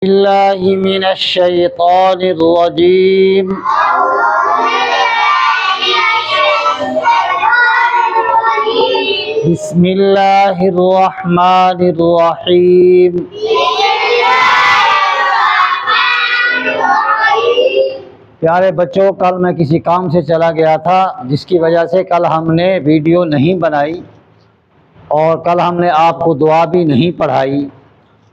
بالله من الشيطان الرجيم بسم الله الرحمن الرحيم پیارے بچوں، کل میں کسی کام سے چلا گیا تھا جس کی وجہ سے کل ہم نے ویڈیو نہیں بنائی اور کل ہم نے آپ کو دعا بھی نہیں پڑھائی،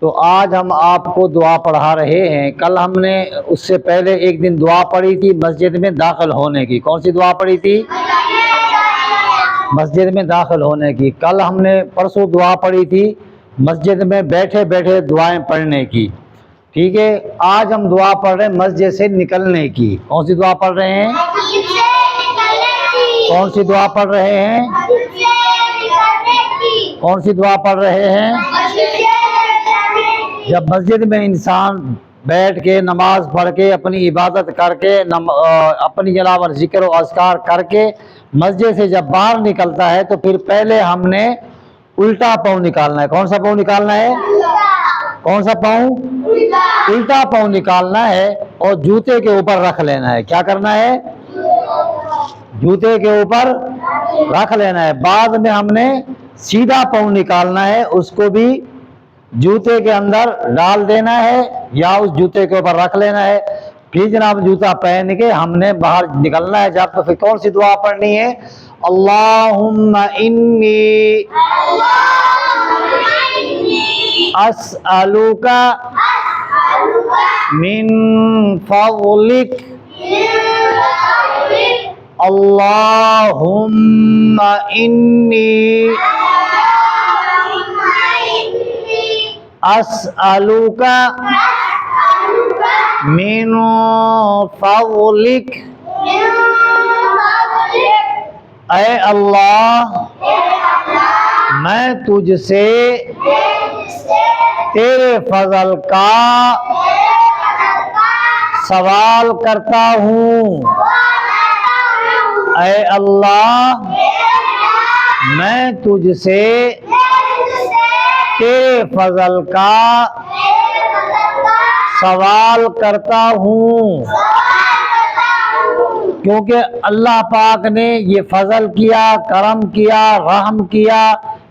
تو آج ہم آپ کو دعا پڑھا رہے ہیں۔ کل ہم نے اس سے پہلے ایک دن دعا پڑھی تھی مسجد میں داخل ہونے کی۔ کون سی دعا پڑھی تھی؟ مسجد میں داخل ہونے کی۔ کل ہم نے پرسوں دعا پڑھی تھی مسجد میں بیٹھے بیٹھے دعائیں پڑھنے کی، ٹھیک ہے؟ آج ہم دعا پڑھ رہے ہیں مسجد سے نکلنے کی۔ کون سی دعا پڑھ رہے ہیں؟ کون سی دعا پڑھ رہے ہیں؟ کون سی دعا پڑھ رہے ہیں؟ جب مسجد میں انسان بیٹھ کے نماز پڑھ کے اپنی عبادت کر کے اپنی جناب ذکر و اذکار کر کے مسجد سے جب باہر نکلتا ہے تو پھر پہلے ہم نے الٹا پاؤں نکالنا ہے۔ کون سا پاؤں نکالنا ہے؟ کون سا پاؤں؟ الٹا پاؤں نکالنا ہے اور جوتے کے اوپر رکھ لینا ہے۔ کیا کرنا ہے؟ جوتے کے اوپر رکھ لینا ہے۔ بعد میں ہم نے سیدھا پاؤں نکالنا ہے، اس کو بھی جوتے کے اندر ڈال دینا ہے یا اس جوتے کے اوپر رکھ لینا ہے۔ پھر جناب جوتا پہن کے ہم نے باہر نکلنا ہے۔ جب تو پھر کون سی دعا پڑھنی ہے؟ اللہم انی اسألک من فضلک اللہم انی اسألک من فضلک، اے اللہ میں تجھ سے تیرے فضل کا سوال کرتا ہوں۔ اے اللہ میں تجھ سے تیرے فضل کا سوال کرتا ہوں، کیونکہ اللہ پاک نے یہ فضل کیا، کرم کیا، رحم کیا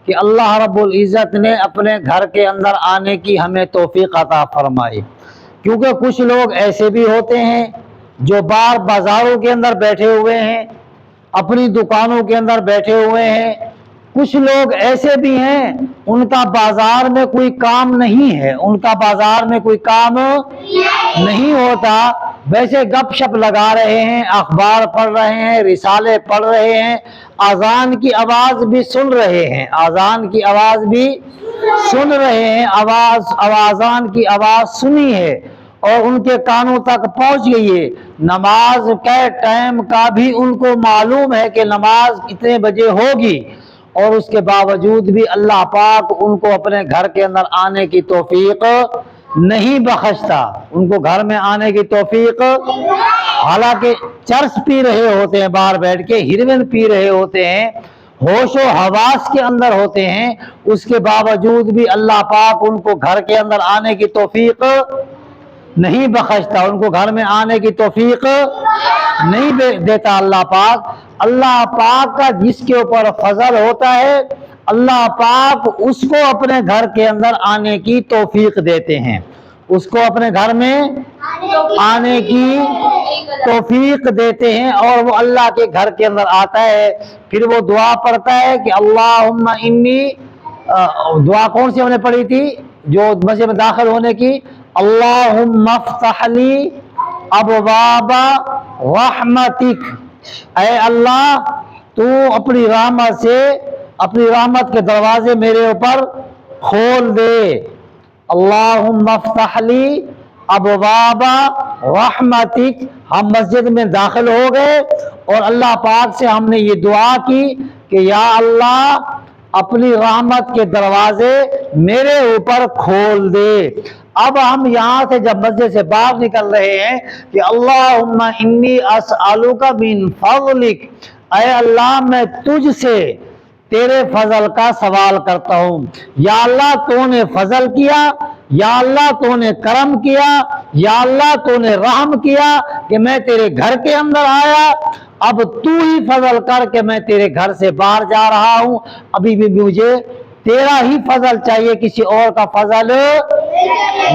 کہ اللہ رب العزت نے اپنے گھر کے اندر آنے کی ہمیں توفیق عطا فرمائی۔ کیونکہ کچھ لوگ ایسے بھی ہوتے ہیں جو بازاروں کے اندر بیٹھے ہوئے ہیں، اپنی دکانوں کے اندر بیٹھے ہوئے ہیں۔ کچھ لوگ ایسے بھی ہیں ان کا بازار میں کوئی کام نہیں ہے، ان کا بازار میں کوئی کام نہیں ہوتا، ویسے گپ شپ لگا رہے ہیں، اخبار پڑھ رہے ہیں، رسالے پڑھ رہے ہیں، اذان کی آواز بھی سن رہے ہیں، اذان کی آواز بھی سن رہے ہیں، اذان کی آواز سنی ہے اور ان کے کانوں تک پہنچ گئی ہے۔ نماز کے ٹائم کا بھی ان کو معلوم ہے کہ نماز کتنے بجے ہوگی، اور اس کے باوجود بھی اللہ پاک ان کو اپنے گھر کے اندر آنے کی توفیق نہیں بخشتا، ان کو گھر میں آنے کی توفیق، حالانکہ چرس پی رہے ہوتے ہیں، باہر بیٹھ کے ہیروین پی رہے ہوتے ہیں، ہوش و حواس کے اندر ہوتے ہیں، اس کے باوجود بھی اللہ پاک ان کو گھر کے اندر آنے کی توفیق نہیں بخشتا، ان کو گھر میں آنے کی توفیق نہیں دیتا اللہ پاک۔ اللہ پاک کا جس کے اوپر فضل ہوتا ہے اللہ پاک اس کو اپنے گھر کے اندر آنے کی توفیق دیتے ہیں، اس کو اپنے گھر میں آنے کی توفیق دیتے ہیں اور وہ اللہ کے گھر کے اندر آتا ہے۔ پھر وہ دعا پڑھتا ہے کہ اللہم انی، دعا کون سی ہم نے پڑھی تھی جو مسجد میں داخل ہونے کی؟ اللہم افتح لی ابواب رحمتک، اے اللہ تو اپنی رحمت سے، اپنی رحمت کے دروازے میرے اوپر کھول دے۔ اللہم افتح لی ابواب رحمتک، ہم مسجد میں داخل ہو گئے اور اللہ پاک سے ہم نے یہ دعا کی کہ یا اللہ اپنی رحمت کے دروازے میرے اوپر کھول دے۔ اب ہم یہاں سے جب مسجد سے باہر نکل رہے ہیں کہ اللہم انی اسألک من فضلک، اے اللہ میں تجھ سے تیرے فضل کا سوال کرتا ہوں۔ یا اللہ تو نے فضل کیا، یا اللہ تو نے کرم کیا، یا اللہ تو نے رحم کیا کہ میں تیرے گھر کے اندر آیا، اب تو ہی فضل کر کے میں تیرے گھر سے باہر جا رہا ہوں، ابھی بھی مجھے تیرا ہی فضل چاہیے، کسی اور کا فضل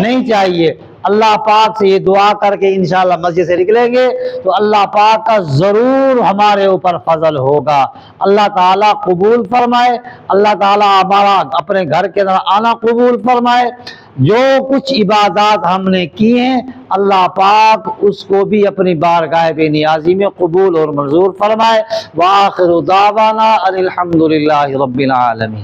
نہیں چاہیے۔ اللہ پاک سے یہ دعا کر کے انشاءاللہ مسجد سے نکلیں گے تو اللہ پاک کا ضرور ہمارے اوپر فضل ہوگا۔ اللہ تعالیٰ قبول فرمائے، اللہ تعالیٰ ہمارا اپنے گھر کے اندر آنا قبول فرمائے۔ جو کچھ عبادات ہم نے کی ہیں اللہ پاک اس کو بھی اپنی بارگاہ بے نیازی میں قبول اور منظور فرمائے۔ وآخر دعوانا ان الحمد للہ رب العالمین۔